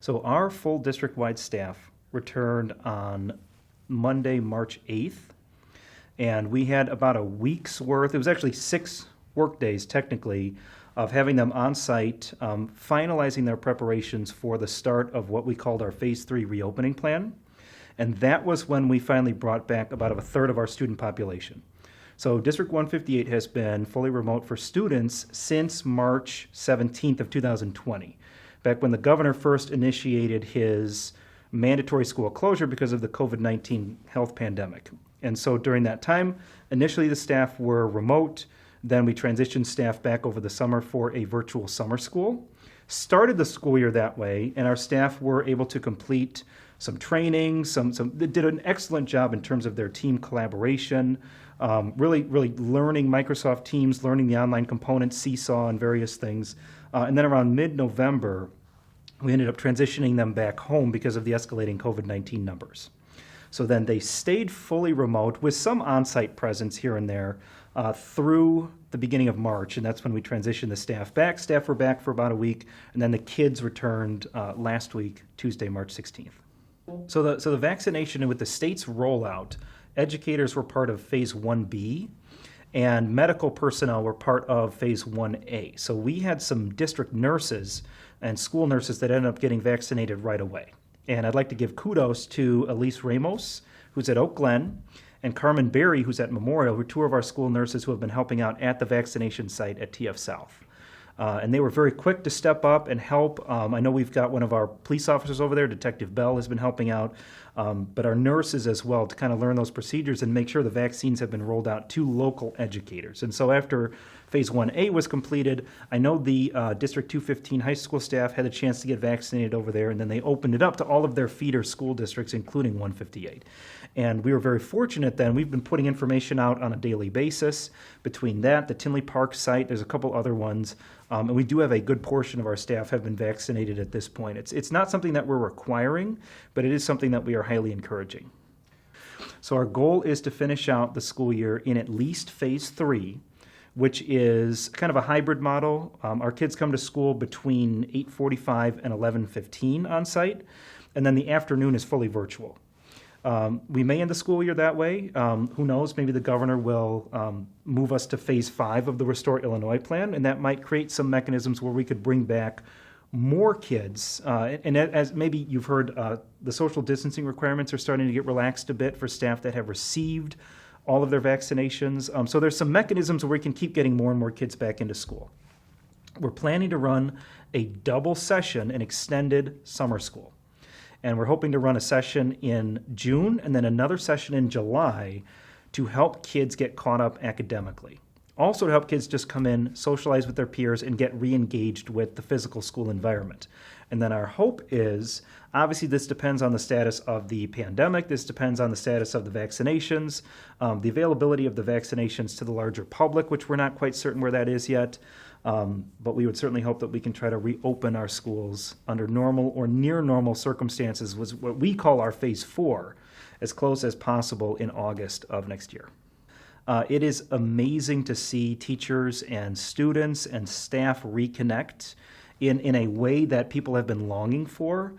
So our full district-wide staff returned on Monday, March 8th, and we had about a week's worth, it was actually 6 work days technically, of having them on site, finalizing their preparations for the start of what we called our Phase 3 reopening plan. And that was when we finally brought back about a third of our student population. So District 158 has been fully remote for students since March 17th of 2020, back when the governor first initiated his mandatory school closure because of the COVID-19 health pandemic. And so during that time, initially the staff were remote, then we transitioned staff back over the summer for a virtual summer school. Started the school year that way, and our staff were able to complete some training, they did an excellent job in terms of their team collaboration, really learning Microsoft Teams, learning the online components, Seesaw, and various things. And then around mid-November, we ended up transitioning them back home because of the escalating COVID-19 numbers. So then they stayed fully remote with some on-site presence here and there through the beginning of March, and that's when we transitioned the staff back. Staff were back for about a week, and then the kids returned last week, Tuesday, March 16th. So the vaccination and with the state's rollout, educators were part of Phase 1B, and medical personnel were part of Phase 1A. So we had some district nurses and school nurses that ended up getting vaccinated right away. And I'd like to give kudos to Elise Ramos, who's at Oak Glen, and Carmen Berry, who's at Memorial, who are 2 of our school nurses who have been helping out at the vaccination site at TF South. And they were very quick to step up and help. I know we've got one of our police officers over there, Detective Bell, has been helping out, but our nurses as well to kind of learn those procedures and make sure the vaccines have been rolled out to local educators. And so after Phase 1A was completed, I know the District 215 high school staff had a chance to get vaccinated over there, and then they opened it up to all of their feeder school districts, including 158. And we were very fortunate then. We've been putting information out on a daily basis. Between that, the Tinley Park site, there's a couple other ones, and we do have a good portion of our staff have been vaccinated at this point. It's not something that we're requiring, but it is something that we are highly encouraging. So our goal is to finish out the school year in at least Phase 3, which is kind of a hybrid model. Our kids come to school between 8:45 and 11:15 on site, and then the afternoon is fully virtual. We may end the school year that way. Who knows? Maybe the governor will move us to Phase 5 of the Restore Illinois plan, and that might create some mechanisms where we could bring back more kids. And as maybe you've heard, the social distancing requirements are starting to get relaxed a bit for staff that have received all of their vaccinations. So there's some mechanisms where we can keep getting more and more kids back into school. We're planning to run a double session, an extended summer school. And we're hoping to run a session in June and then another session in July to help kids get caught up academically. Also to help kids just come in, socialize with their peers, and get re-engaged with the physical school environment. And then our hope is, obviously this depends on the status of the pandemic, this depends on the status of the vaccinations, the availability of the vaccinations to the larger public, which we're not quite certain where that is yet. But we would certainly hope that we can try to reopen our schools under normal or near normal circumstances, was what we call our Phase 4, as close as possible in August of next year. It is amazing to see teachers and students and staff reconnect in a way that people have been longing for.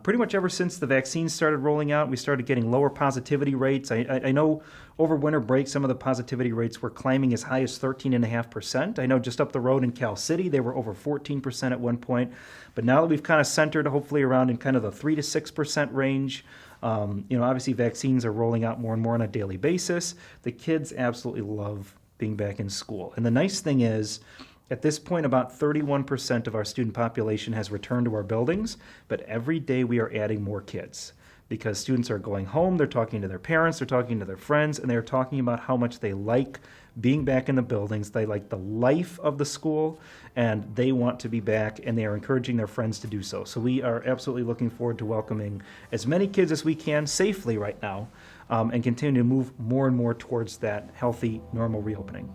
Pretty much ever since the vaccines started rolling out, we started getting lower positivity rates. I know over winter break, some of the positivity rates were climbing as high as 13.5%. I know just up the road in Cal City, they were over 14% at one point. But now that we've kind of centered hopefully around in kind of the 3 to 6% range, obviously vaccines are rolling out more and more on a daily basis. The kids absolutely love being back in school. And the nice thing is, at this point, about 31% of our student population has returned to our buildings, but every day we are adding more kids because students are going home, they're talking to their parents, they're talking to their friends, and they're talking about how much they like being back in the buildings. They like the life of the school, and they want to be back, and they are encouraging their friends to do so. So we are absolutely looking forward to welcoming as many kids as we can safely right now, and continue to move more and more towards that healthy, normal reopening.